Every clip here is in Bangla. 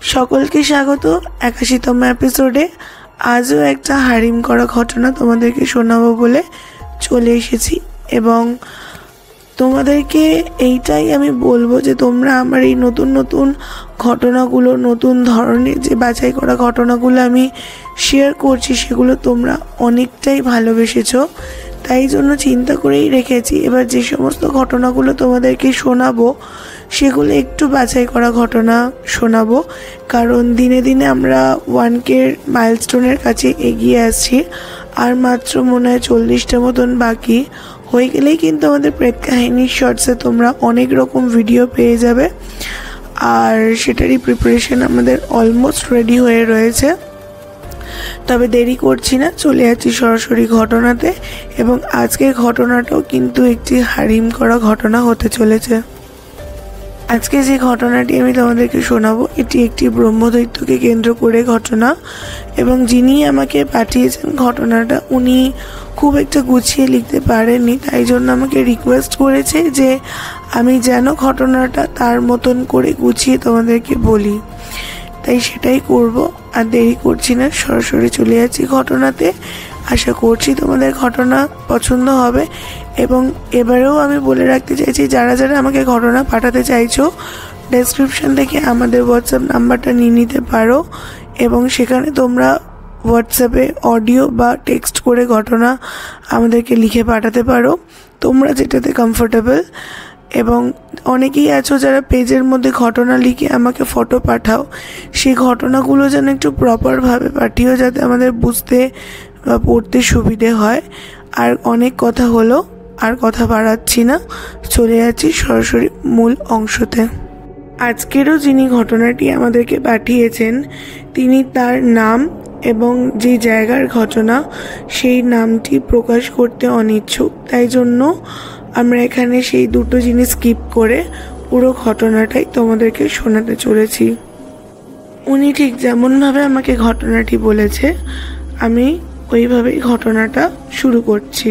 সকলকে স্বাগত ৮১তম এপিসোডে। আজও একটা হারিম করা ঘটনা তোমাদেরকে শোনাবো বলে চলে এসেছি এবং তোমাদেরকে এইটাই আমি বলবো যে তোমরা আমার এই নতুন নতুন ঘটনাগুলো, নতুন ধরনের যে বাছাই করা ঘটনাগুলো আমি শেয়ার করছি, সেগুলো তোমরা অনেকটাই ভালোবেসেছো। তাই জন্য চিন্তা করেই রেখেছি এবার যে সমস্ত ঘটনাগুলো তোমাদেরকে শোনাবো সেগুলো একটু বাছাই করা ঘটনা শোনাবো, কারণ দিনে দিনে আমরা 1K মাইলস্টোনের কাছে এগিয়ে আসছি। আর মাত্র মনে হয় 40টা মতন বাকি হয়ে গেলেই কিন্তু আমাদের প্রেত কাহিনীর শর্টসে তোমরা অনেক রকম ভিডিও পেয়ে যাবে, আর সেটারই প্রিপারেশন আমাদের অলমোস্ট রেডি হয়ে রয়েছে। তবে দেরি করছি না, চলে যাচ্ছি সরাসরি ঘটনাতে। এবং আজকের ঘটনাটাও কিন্তু একটি হারিম করা ঘটনা হতে চলেছে। আজকে যে ঘটনাটি আমি তোমাদেরকে শোনাবো এটি একটি ব্রহ্মদৈত্যকে কেন্দ্র করে ঘটনা, এবং যিনি আমাকে পাঠিয়েছেন ঘটনাটা উনি খুব একটা গুছিয়ে লিখতে পারেননি, তাই জন্য আমাকে রিকোয়েস্ট করেছে যে আমি যেন ঘটনাটা তার মতন করে গুছিয়ে তোমাদেরকে বলি, তাই সেটাই করব। আর দেরি করছি না, সরাসরি চলে যাচ্ছি ঘটনাতে। আশা করছি তোমাদের ঘটনা পছন্দ হবে। এবং এবারেও আমি বলে রাখতে চাইছি, যারা যারা আমাকে ঘটনা পাঠাতে চাইছো ডেসক্রিপশন থেকে আমাদের হোয়াটসঅ্যাপ নাম্বারটা নিয়ে নিতে পারো, এবং সেখানে তোমরা হোয়াটসঅ্যাপে অডিও বা টেক্সট করে ঘটনা আমাদেরকে লিখে পাঠাতে পারো, তোমরা যেটাতে কমফোর্টেবল। এবং অনেকেই আছো যারা পেজের মধ্যে ঘটনা লিখে আমাকে ফটো পাঠাও, সেই ঘটনাগুলো যেন একটু প্রপারভাবে পাঠিও, যাতে আমাদের বুঝতে বা পড়তে সুবিধে হয়। আর অনেক কথা হলো, আর কথা বাড়াচ্ছি না, চলে যাচ্ছি সরাসরি মূল অংশতে। আজকেরও যিনি ঘটনাটি আমাদেরকে পাঠিয়েছেন তিনি তার নাম এবং যে জায়গার ঘটনা সেই নামটি প্রকাশ করতে অনিচ্ছুক, তাই জন্য আমরা এখানে সেই দুটো জিনিস স্কিপ করে পুরো ঘটনাটাই তোমাদেরকে শোনাতে চলেছি। উনি ঠিক যেমনভাবে আমাকে ঘটনাটি বলেছে আমি ওইভাবেই ঘটনাটা শুরু করছি।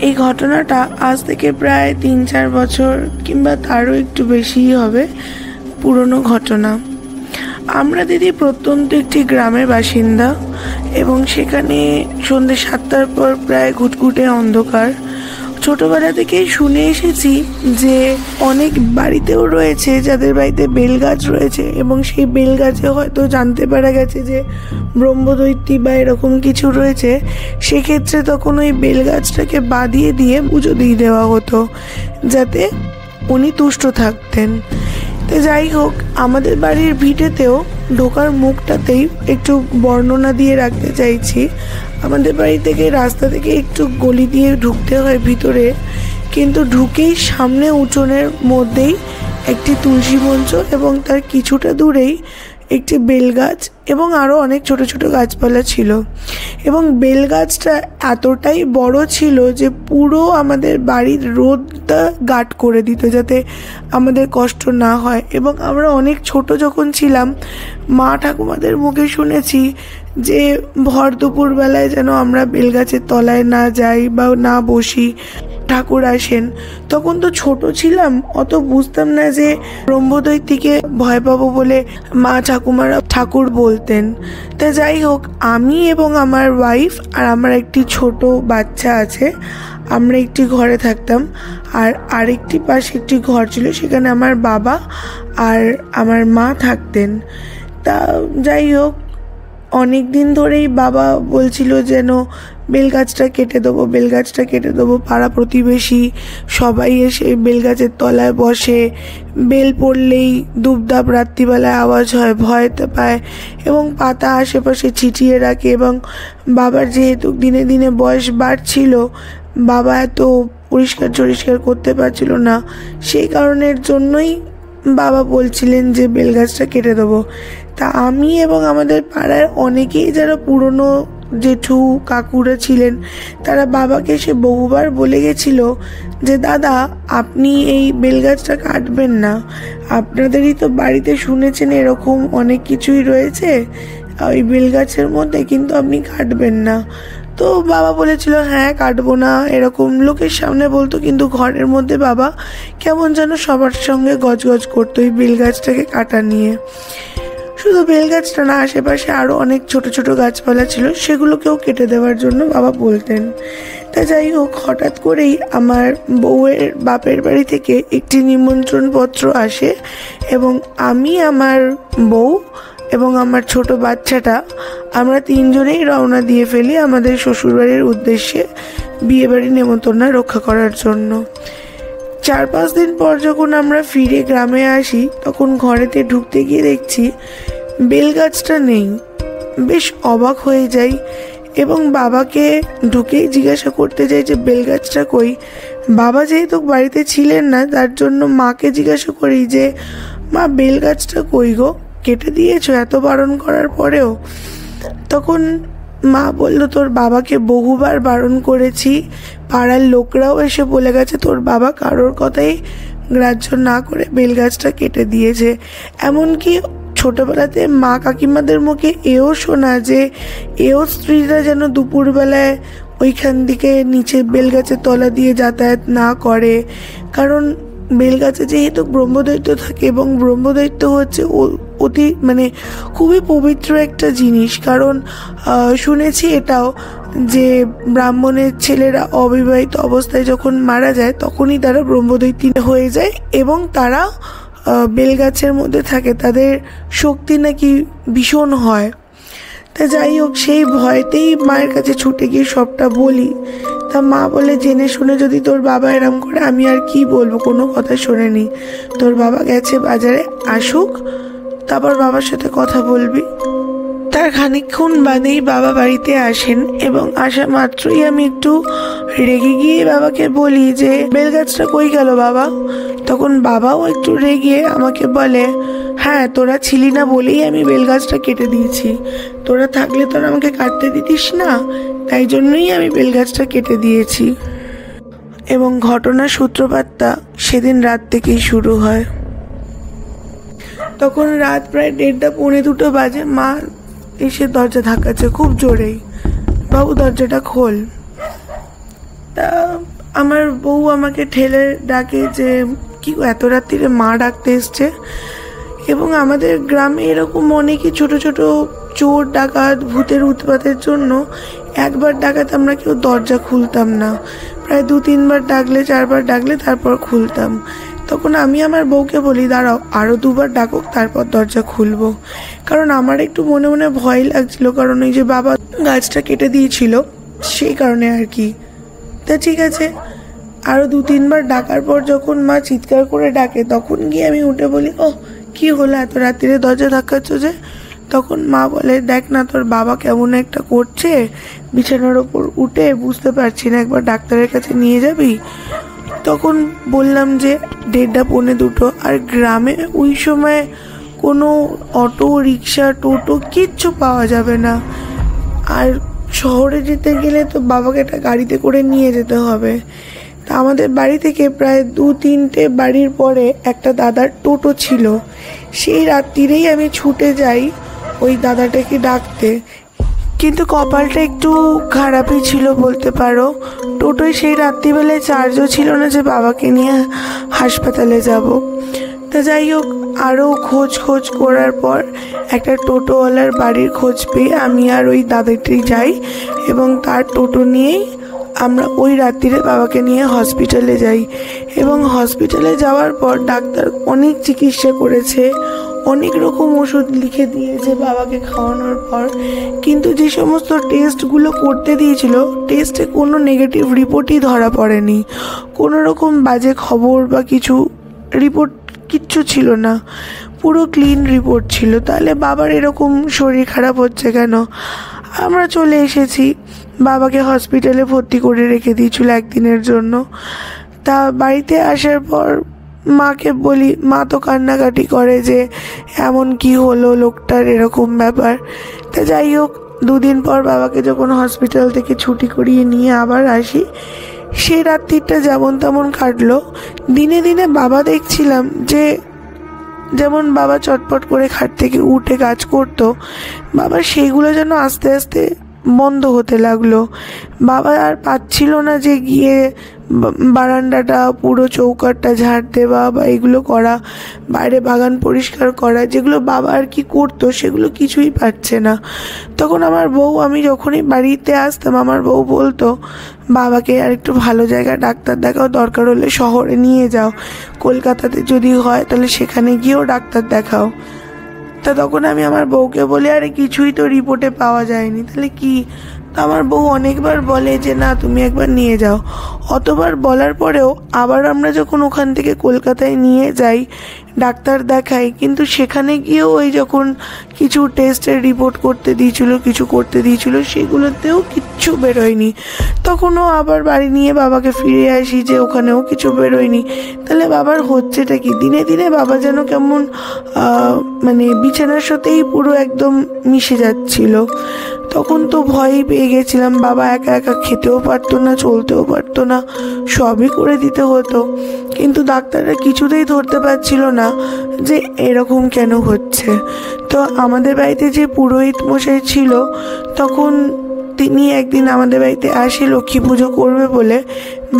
এই ঘটনাটা আজ থেকে প্রায় 3-4 বছর কিংবা তারও একটু বেশিই হবে পুরনো ঘটনা। আমরা দিদি প্রত্যন্ত একটি গ্রামের বাসিন্দা, এবং সেখানে সন্ধ্যে 7টার পর প্রায় ঘুটঘুটে অন্ধকার। ছোটবেলা থেকেই শুনে এসেছি যে অনেক বাড়িতেও রয়েছে যাদের বাড়িতে বেলগাছ রয়েছে, এবং সেই বেলগাছে হয়তো জানতে পারা গেছে যে ব্রহ্মদৈত্যী বা এরকম কিছু রয়েছে। সেক্ষেত্রে তখন ওই বেলগাছটাকে বাঁধিয়ে দিয়ে পুজো দিয়ে দেওয়া হতো যাতে উনি তুষ্ট থাকতেন। তো যাই হোক, আমাদের বাড়ির ভিটেতেও ঢোকার মুখটাতেই একটু বর্ণনা দিয়ে রাখতে চাইছি। আমাদের বাড়ি থেকে রাস্তা থেকে একটু গলি দিয়ে ঢুকতে হয় ভিতরে, কিন্তু ঢুকেই সামনে উঠোনের মধ্যেই একটি তুলসী মঞ্চ, এবং তার কিছুটা দূরেই একটি বেলগাছ এবং আরও অনেক ছোট ছোট গাছপালা ছিল। এবং বেলগাছটা এতটাই বড় ছিল যে পুরো আমাদের বাড়ির রোদটা গাঢ় করে দিত, যাতে আমাদের কষ্ট না হয়। এবং আমরা অনেক ছোট যখন ছিলাম মা ঠাকুমাদের মুখে শুনেছি যে ভর দুপুরবেলায় যেন আমরা বেলগাছের তলায় না যাই বা না বসি, ঠাকুর আসেন। তখন তো ছোট ছিলাম, অত বুঝতাম না যে ব্রহ্মদৈত্যীকে ভয় পাবো বলে মা ঠাকুমারা ঠাকুর বলতেন। তা যাই হোক, আমি এবং আমার ওয়াইফ আর আমার একটি ছোট বাচ্চা আছে, আমরা একটি ঘরে থাকতাম। আর আরেকটি পাশে একটি ঘর ছিল, সেখানে আমার বাবা আর আমার মা থাকতেন। তা যাই হোক, অনেক দিন ধরেই বাবা বলছিল যেন বেলগাছটা কেটে দেবো, বেলগাছটা কেটে দেবো। পাড়া প্রতিবেশী সবাই এসে বেলগাছের তলায় বসে, বেল পড়লেই দুবদাব রাত্রিবেলায় আওয়াজ হয়, ভয়তে পায়, এবং পাতা আশেপাশে ছিটিয়ে রাখে। এবং বাবার যেহেতু দিনে দিনে বয়স বাড়ছিল, বাবা এত পরিষ্কার টরিষ্কার করতে পারছিল না, সেই কারণের জন্যই বাবা বলছিলেন যে বেলগাছটা কেটে দেবো। তা আমি এবং আমাদের পাড়ার অনেকেই যারা পুরনো জেঠু কাকুরা ছিলেন তারা বাবাকে সে বহুবার বলে গেছিল যে দাদা আপনি এই বেলগাছটা কাটবেন না, আপনাদেরই তো বাড়িতে শুনেছেন এরকম অনেক কিছুই রয়েছে ওই বেলগাছের মধ্যে, কিন্তু আপনি কাটবেন না। তো বাবা বলেছিল হ্যাঁ কাটবো না, এরকম লোকের সামনে বলতো, কিন্তু ঘরের মধ্যে বাবা কেমন যেন সবার সঙ্গে গজগজ করতো এই বেল গাছটাকে কাটা নিয়ে। শুধু বেল গাছটা না, আশেপাশে আরও অনেক ছোট ছোট গাছপালা ছিল, সেগুলোকেও কেটে দেওয়ার জন্য বাবা বলতেন। তা যাই হোক, হঠাৎ করেই আমার বউয়ের বাপের বাড়ি থেকে একটি নিমন্ত্রণপত্র আসে এবং আমি, আমার বউ এবং আমার ছোট বাচ্চাটা, আমরা তিনজনেই রওনা দিয়ে ফেলি আমাদের শ্বশুরবাড়ির উদ্দেশ্যে বিয়েবাড়ির নেমন্তন্ন রক্ষা করার জন্য। 4-5 দিন পর যখন আমরা ফিরে গ্রামে আসি, তখন ঘরেতে ঢুকতে গিয়ে দেখছি বেল গাছটা নেই। বেশ অবাক হয়ে যাই এবং বাবাকে ঢুকেই জিজ্ঞাসা করতে যাই যে বেল গাছটা কই। বাবা যেহেতু বাড়িতে ছিলেন না, তার জন্য মাকে জিজ্ঞাসা করি যে মা বেল গাছটা কই গো, কেটে দিয়েছো এত বারণ করার পরেও? তখন মা বলল তোর বাবাকে বহুবার বারণ করেছি, পাড়ার লোকরাও এসে বলে গেছে তোর বাবা কারোর কথাই গ্রাহ্য না করে বেল গাছটা কেটে দিয়েছে। এমনকি ছোটবেলাতে মা কাকিমাদের মুখে এও শোনা যে এও স্ত্রীরা যেন দুপুরবেলায় ওইখান দিকে নিচে বেলগাছের তলা দিয়ে যাতায়াত না করে, কারণ বেলগাছে যেহেতু ব্রহ্মদৈত্য থাকে এবং ব্রহ্মদৈত্য হচ্ছে অতি খুবই পবিত্র একটা জিনিস। কারণ শুনেছি এটাও যে ব্রাহ্মণের ছেলেরা অবিবাহিত অবস্থায় যখন মারা যায় তখনই তারা ব্রহ্মদৈত্য হয়ে যায় এবং তারা বেলগাছের মধ্যে থাকে, তাদের শক্তি নাকি ভীষণ হয়। তা যাই হোক, সেই ভয়তেই মায়ের কাছে ছুটে গিয়ে সবটা বলি। তা মা বলে জেনে শুনে যদি তোর বাবা এরম করে, আমি আর কি বলবো, কোনো কথা শোনেনি। তোর বাবা গেছে বাজারে, আসুক তারপর বাবার সাথে কথা বলবি। তার খানিকক্ষণ বাদেই বাবা বাড়িতে আসেন এবং আসা মাত্রই আমি একটু রেগে গিয়ে বাবাকে বলি যে বেলগাছটা কই গেল বাবা? তখন বাবাও একটু রেগে আমাকে বলে হ্যাঁ তোরা ছিলি না বলেই আমি বেলগাছটা কেটে দিয়েছি, তোরা থাকলে তোরা আমাকে কাটতে দিতিস না, তাই জন্যই আমি বেলগাছটা কেটে দিয়েছি। এবং ঘটনার সূত্রপাতটা সেদিন রাত থেকেই শুরু হয়। তখন রাত প্রায় 1:30-2 বাজে। মা এসে দরজা ধাক্কাচ্ছে খুব জোরেই, বাবু দরজাটা খোল। তা আমার বউ আমাকে ঠেলে ডাকে যে কি এত রাত্রিরে মা ডাকতে এসছে। এবং আমাদের গ্রামে এরকম অনেকই ছোট ছোট চোর ডাকাত ভূতের উৎপাতের জন্য একবার ডাকাতে আমরা কেউ দরজা খুলতাম না, প্রায় 2-3 বার ডাকলে 4 বার ডাকলে তারপর খুলতাম। তখন আমি আমার বউকে বলি দাঁড়াও আরও 2 বার ডাকুক তারপর দরজা খুলবো, কারণ আমার একটু মনে মনে ভয় লাগছিল, কারণ ওই যে বাবা গাছটা কেটে দিয়েছিল সেই কারণে আর কি। তা ঠিক আছে, আরও 2-3 বার ডাকার পর যখন মা চিৎকার করে ডাকে তখন গিয়ে আমি উঠে বলি ও কি হলো এত রাত্রিরে দরজা ধাক্কাচ্ছ যে? তখন মা বলে দেখ না তোর বাবা কেমন একটা করছে বিছানার ওপর উঠে, বুঝতে পারছি না, একবার ডাক্তারের কাছে নিয়ে যাবি? তখন বললাম যে 1:30-2 আর গ্রামে ওই সময় কোনো অটো রিক্সা টোটো কিচ্ছু পাওয়া যাবে না, আর শহরে যেতে গেলে তো বাবাকে একটা গাড়িতে করে নিয়ে যেতে হবে। তা আমাদের বাড়ি থেকে প্রায় 2-3টে বাড়ির পরে একটা দাদার টোটো ছিল, সেই রাত্রিরেই আমি ছুটে যাই ওই দাদাটাকে ডাকতে। কিন্তু কপালটা একটু খারাপই ছিল বলতে পারো, টোটোয় সেই রাত্রিবেলায় চার্জও ছিল না যে বাবাকে নিয়ে হাসপাতালে যাব। তা যাই হোক, আরও খোঁজ করার পর একটা টোটোওয়ালার বাড়ির খোঁজ পেয়ে আমি আর ওই দাদাটি যাই এবং তার টোটো নিয়েই আমরা ওই রাত্রিরে বাবাকে নিয়ে হসপিটালে যাই। এবং হসপিটালে যাওয়ার পর ডাক্তার অনেক চিকিৎসা করেছে, অনেক রকম ওষুধ লিখে দিয়েছে বাবাকে খাওয়ানোর পর, কিন্তু যে সমস্ত টেস্টগুলো করতে দিয়েছিল টেস্টে কোনো নেগেটিভ রিপোর্টই ধরা পড়েনি, কোনো রকম বাজে খবর বা কিছু রিপোর্ট কিচ্ছু ছিল না, পুরো ক্লিন রিপোর্ট ছিল। তাহলে বাবার এরকম শরীর খারাপ হচ্ছে কেন? আমরা চলে এসেছি, বাবাকে হসপিটালে ভর্তি করে রেখে দিয়েছিল 1 দিনের জন্য। তা বাড়িতে আসার পর মাকে বলি, মা তো কান্নাকাটি করে যে এমন কি হলো লোকটার, এরকম ব্যাপার। তা যাই হোক, 2 দিন পর বাবাকে যখন হসপিটাল থেকে ছুটি করিয়ে নিয়ে আবার আসি, সেই রাত্রিটা যেমন তেমন কাটলো। দিনে দিনে বাবা দেখছিলাম যে যেমন বাবা চটপট করে খাট থেকে উঠে কাজ করতো, বাবা সেইগুলো যেন আস্তে আস্তে বন্ধ হতে লাগলো। বাবা আর পাচ্ছিল না যে গিয়ে বারান্দাটা পুরো চৌকাঠটা ঝাড় দেওয়া বা এগুলো করা, বাইরে বাগান পরিষ্কার করা, যেগুলো বাবা আর কি করতো সেগুলো কিছুই পারছে না। তখন আমার বউ, আমি যখনই বাড়িতে আসতাম আমার বউ বলতো, বাবাকে আর একটু ভালো জায়গায় ডাক্তার দেখাও, দরকার হলে শহরে নিয়ে যাও, কলকাতাতে যদি হয় তাহলে সেখানে গিয়েও ডাক্তার দেখাও। তা তখন আমি আমার বউকে বলি, আরে কিছুই তো রিপোর্টে পাওয়া যায়নি, তাহলে কি? তো আমার বউ অনেকবার বলে যে না তুমি একবার নিয়ে যাও। অতবার বলার পরেও আবার আমরা যখন ওখান থেকে কলকাতায় নিয়ে যাই ডাক্তার দেখাই, কিন্তু সেখানে গিয়েও ওই যখন কিছু টেস্টের রিপোর্ট করতে দিয়েছিল, কিছু করতে দিয়েছিল, সেগুলোতেও কিচ্ছু বেরোয়নি। তখনও আবার বাড়ি নিয়ে বাবাকে ফিরে আসি যে ওখানেও কিছু বেরোয়নি। তাহলে বাবার হচ্ছেটা কি? দিনে দিনে বাবা যেন কেমন মানে বিছানার সাথেই পুরো একদম মিশে যাচ্ছিল। তখন তো ভয়ই পেয়ে গেছিলাম, বাবা একা একা খেতেও পারতো না, চলতেও পারতো না, সবই করে দিতে হতো। কিন্তু ডাক্তাররা কিছুতেই ধরতে পারছিল না যে এরকম কেন হচ্ছে। তো আমাদের বাড়িতে যে পুরোহিত মশাই ছিল, তখন তিনি একদিন আমাদের বাড়িতে আসে লক্ষ্মী পুজো করবে বলে।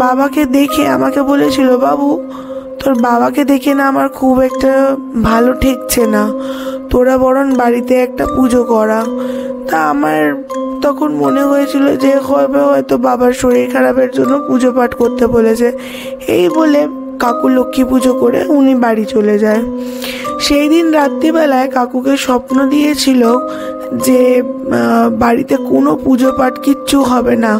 বাবাকে দেখে আমাকে বলেছিল, বাবু তোর বাবাকে দেখে না আমার খুব একটা ভালো ঠেকছে না, তোরা বরং বাড়িতে একটা পুজো করা। তা আমার তখন মনে হয়েছিল যে হয়তো বাবার শরীর খারাপের জন্য পুজো পাঠ করতে বলেছে। এই বলে কাকু লক্ষ্মী পুজো করে উনি বাড়ি চলে যায়। সেই দিন রাত্রিবেলায় কাকুকে স্বপ্ন দিয়েছিল যে বাড়িতে কোনো পুজো পাঠ কিচ্ছু হবে না।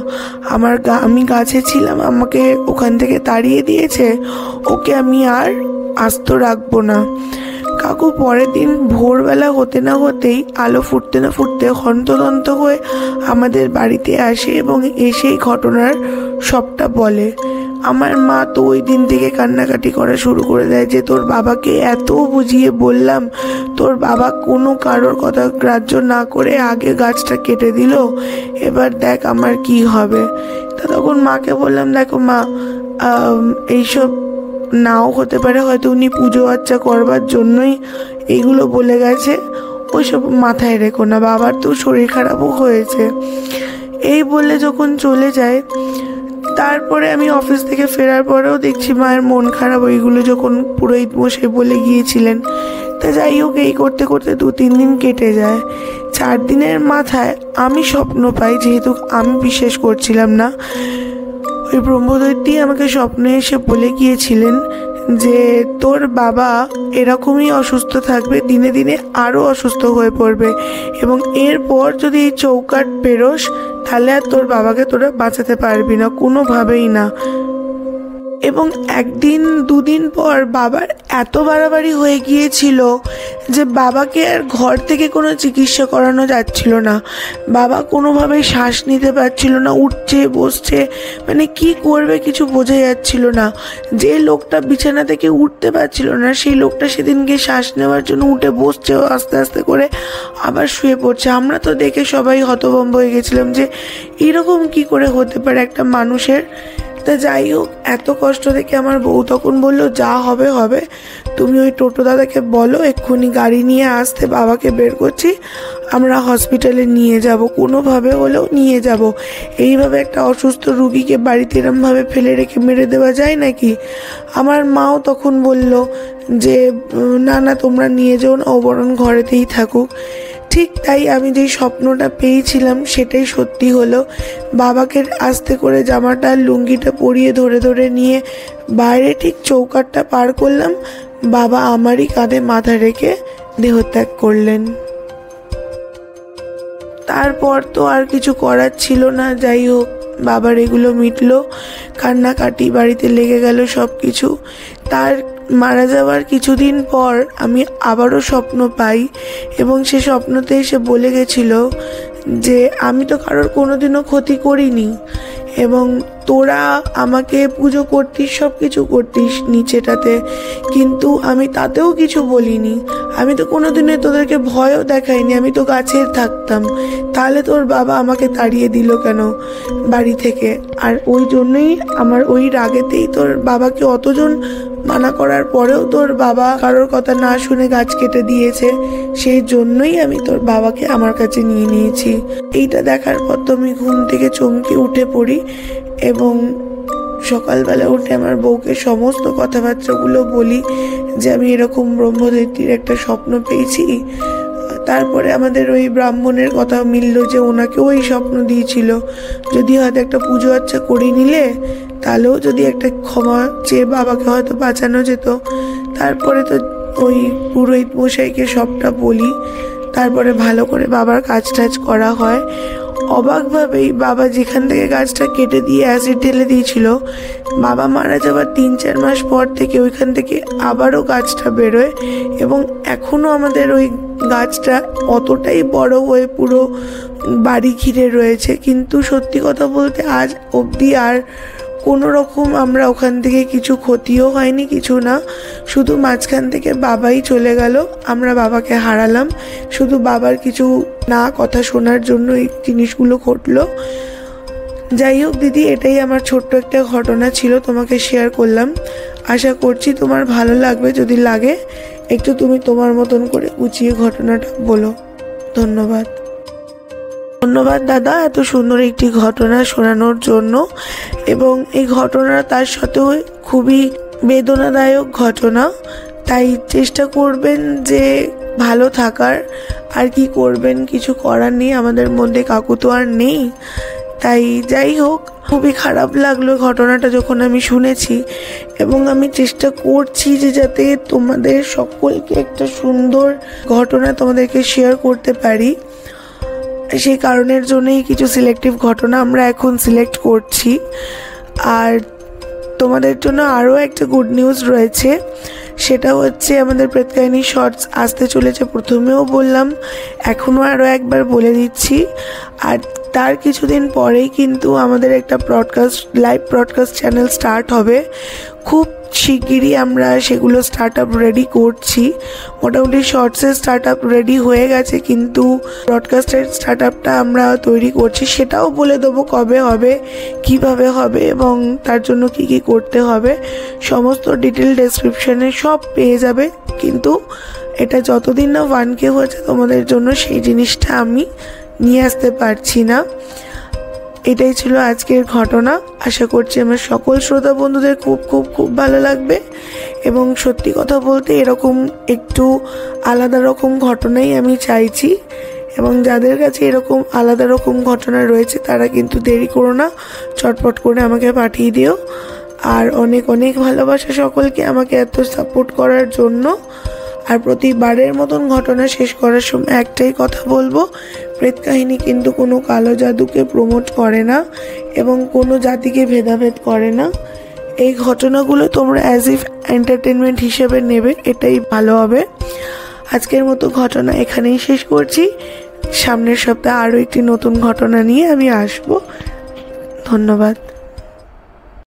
আমি গাছে ছিলাম, আমাকে ওখান থেকে তাড়িয়ে দিয়েছে, ওকে আমি আর আস্ত রাখবো না। কাকু পরের দিন ভোরবেলা হতে না হতেই, আলো ফুটতে না ফুটতে হন্তদন্ত হয়ে আমাদের বাড়িতে আসে এবং এসেই ঘটনার সবটা বলে। আমার মা তো ওই দিন থেকে কান্নাকাটি করা শুরু করে দেয় যে তোর বাবাকে এত বুঝিয়ে বললাম, তোর বাবা কোনো কারোর কথা গ্রাহ্য না করে আগে গাছটা কেটে দিল, এবার দেখ আমার কি হবে। তা তখন মাকে বললাম, দেখো মা, এইসব নাও হতে পারে, হয়তো উনি পুজো আচ্চা করবার জন্যই এইগুলো বলে গেছে, ওইসব মাথায় রেখো না, বাবার তো শরীর খারাপও হয়েছে। এই বলে যখন চলে যায়, তারপরে আমি অফিস থেকে ফেরার পরেও দেখছি মায়ের মন খারাপ, ওইগুলো যখন পুরোহিত মশাই বলে গিয়েছিলেন। তা যাই হোক, এই করতে করতে 2-3 দিন কেটে যায়। 4 দিনের মাথায় আমি স্বপ্ন পাই, যেহেতু আমি বিশ্বাস করছিলাম না, ওই ব্রহ্মদৈত্যই আমাকে স্বপ্নে এসে বলে গিয়েছিলেন যে তোর বাবা এরকমই অসুস্থ থাকবে, দিনে দিনে আরও অসুস্থ হয়ে পড়বে, এবং এরপর যদি এই চৌকাঠ পেরোস তাহলে আর তোর বাবাকে তোরা বাঁচাতে পারবি না, কোনোভাবেই না। এবং 1-2 দিন পর বাবার এত বাড়াবাড়ি হয়ে গিয়েছিল যে বাবাকে আর ঘর থেকে কোনো চিকিৎসা করানো যাচ্ছিল না। বাবা কোনোভাবেই শ্বাস নিতে পারছিল না, উঠছে বসছে, মানে কি করবে কিছু বোঝা যাচ্ছিল না। যে লোকটা বিছানা থেকে উঠতে পারছিল না, সেই লোকটা সেদিনকে শ্বাস নেওয়ার জন্য উঠে বসছে, আস্তে আস্তে করে আবার শুয়ে পড়ছে। আমরা তো দেখে সবাই হতভম্ব হয়ে গেছিলাম যে এরকম কি করে হতে পারে একটা মানুষের। তা যাই হোক, এত কষ্ট দেখে আমার বউ তখন বললো, যা হবে হবে, তুমি ওই টোটো দাদাকে বলো এক্ষুনি গাড়ি নিয়ে আসতে, বাবাকে বের করছি, আমরা হসপিটালে নিয়ে যাব, কোনোভাবে হলেও নিয়ে যাব। এইভাবে একটা অসুস্থ রুগীকে বাড়িতে এরমভাবে ফেলে রেখে মেরে দেওয়া যায় নাকি? আমার মাও তখন বলল যে না না, তোমরা নিয়ে যাও না, ও বরং ঘরেতেই থাকুক। ঠিক তাই, আমি যেই স্বপ্নটা পেয়েছিলাম সেটাই সত্যি হলো। বাবাকে আস্তে করে জামাটা লুঙ্গিটা পরিয়ে ধরে ধরে নিয়ে বাইরে ঠিক চৌকাঠটা পার করলাম, বাবা আমারই কাঁধে মাথা রেখে দেহত্যাগ করলেন। তারপর তো আর কিছু করার ছিল না। যাই হোক, বাবার এগুলো মিটলো, কান্নাকাটি বাড়িতে লেগে গেল সব কিছু। তার মারা যাওয়ার কিছুদিন পর আমি আবারও স্বপ্ন পাই, এবং সে স্বপ্নতে এসে বলে গেছিল যে আমি তো কারোর কোনোদিনও ক্ষতি করিনি, এবং তোরা আমাকে পুজো করতিস, সব কিছু করতিস নিচেটাতে, কিন্তু আমি তাতেও কিছু বলিনি। আমি তো কোনোদিনই তোদেরকে ভয়ও দেখাইনি, আমি তো গাছে থাকতাম, তাহলে তোর বাবা আমাকে তাড়িয়ে দিল কেন বাড়ি থেকে? আর ওই জন্যই আমার ওই রাগেতেই তোর বাবাকে অতজন মানা করার পরেও তোর বাবা কারোর কথা না শুনে গাছ কেটে দিয়েছে, সেই জন্যই আমি তোর বাবাকে আমার কাছে নিয়ে নিয়েছি। এইটা দেখার পর তো আমি ঘুম থেকে চমকে উঠে পড়ি এবং সকালবেলা উঠে আমার বউকে সমস্ত কথাবার্তাগুলো বলি যে আমি এরকম ব্রহ্মদৈত্যের একটা স্বপ্ন পেয়েছি। তারপরে আমাদের ওই ব্রাহ্মণের কথা মিলল যে ওনাকেও ওই স্বপ্ন দিয়েছিল, যদি হয়তো একটা পুজো আচ্ছা করে নিলে তাহলেও যদি একটা ক্ষমা চেয়ে বাবাকে হয়তো বাঁচানো যেত। তারপরে তো ওই পুরোহিত মশাইকে সবটা বলি, তারপরে ভালো করে বাবার কাজ টাজ করা হয়। অবাকভাবেই বাবা যেখান থেকে গাছটা কেটে দিয়ে অ্যাসিড ঢেলে দিয়েছিল, বাবা মারা যাবার 3-4 মাস পর থেকে ওইখান থেকে আবারও গাছটা বেরোয় এবং এখনও আমাদের ওই গাছটা অতটাই বড় হয়ে পুরো বাড়ি ঘিরে রয়েছে। কিন্তু সত্যি কথা বলতে আজ অবধি আর কোনো রকম আমরা ওখান থেকে কিছু ক্ষতিও হয়নি, কিছু না। শুধু মাঝখান থেকে বাবাই চলে গেল, আমরা বাবাকে হারালাম শুধু বাবার কিছু না কথা শোনার জন্য এই জিনিসগুলো ঘটলো। যাই হোক দিদি, এটাই আমার ছোট্ট একটা ঘটনা ছিল, তোমাকে শেয়ার করলাম। আশা করছি তোমার ভালো লাগবে, যদি লাগে একটু তুমি তোমার মতন করে গুছিয়ে ঘটনাটা বলো। ধন্যবাদ। ধন্যবাদ দাদা এত সুন্দর একটি ঘটনা শোনানোর জন্য। এবং এই ঘটনা তার সাথেও খুবই বেদনাদায়ক ঘটনা, তাই চেষ্টা করবেন যে ভালো থাকার। আর কি করবেন, কিছু করার নেই, আমাদের মধ্যে কাকু তো আর নেই। তাই যাই হোক, খুবই খারাপ লাগলো ঘটনাটা যখন আমি শুনেছি এবং আমি চেষ্টা করছি যে যাতে তোমাদের সকলকে একটা সুন্দর ঘটনা তোমাদেরকে শেয়ার করতে পারি। সেই কারণের জন্যই কিছু সিলেক্টিভ ঘটনা আমরা এখন সিলেক্ট করছি। আর তোমাদের জন্য আরও একটা গুড নিউজ রয়েছে, সেটা হচ্ছে আমাদের প্রেতকাহিনী শর্টস আসতে চলেছে। প্রথমেও বললাম, এখনও আরও একবার বলে দিচ্ছি। আর তার কিছুদিন পরেই কিন্তু আমাদের একটা লাইভ ব্রডকাস্ট চ্যানেল স্টার্ট হবে। খুব শিগগিরই আমরা সেগুলো স্টার্ট আপ রেডি করছি। মোটামুটি শর্টসের স্টার্ট আপ রেডি হয়ে গেছে, কিন্তু ব্রডকাস্টের স্টার্ট আপটা আমরা তৈরি করছি। সেটাও বলে দেবো কবে হবে, কিভাবে হবে এবং তার জন্য কি কি করতে হবে, সমস্ত ডিটেল ডেসক্রিপশনে সব পেয়ে যাবে। কিন্তু এটা যতদিন না 1K হয়েছে তোমাদের জন্য সেই জিনিসটা আমি নিয়ে আসতে পারছি না। এটাই ছিল আজকের ঘটনা। আশা করছি আমার সকল শ্রোতা বন্ধুদের খুব খুব খুব ভালো লাগবে। এবং সত্যি কথা বলতে এরকম একটু আলাদা রকম ঘটনাই আমি চাইছি। এবং যাদের কাছে এরকম আলাদা রকম ঘটনা রয়েছে তারা কিন্তু দেরি করো না, চটপট করে আমাকে পাঠিয়ে দিও। আর অনেক অনেক ভালোবাসা সকলকে আমাকে এত সাপোর্ট করার জন্য। আর প্রতিবারের মতন ঘটনা শেষ করার সময় একটাই কথা বলবো, প্রেতকাহিনী কিন্তু কোনো কালো জাদুকে প্রমোট করে না এবং কোনো জাতিকে ভেদাভেদ করে না। এই ঘটনাগুলো তোমরা অ্যাজ ইফ এন্টারটেনমেন্ট হিসেবে নেবে, এটাই ভালো হবে। আজকের মতো ঘটনা এখানেই শেষ করছি। সামনের সপ্তাহে আরও একটি নতুন ঘটনা নিয়ে আমি আসবো। ধন্যবাদ।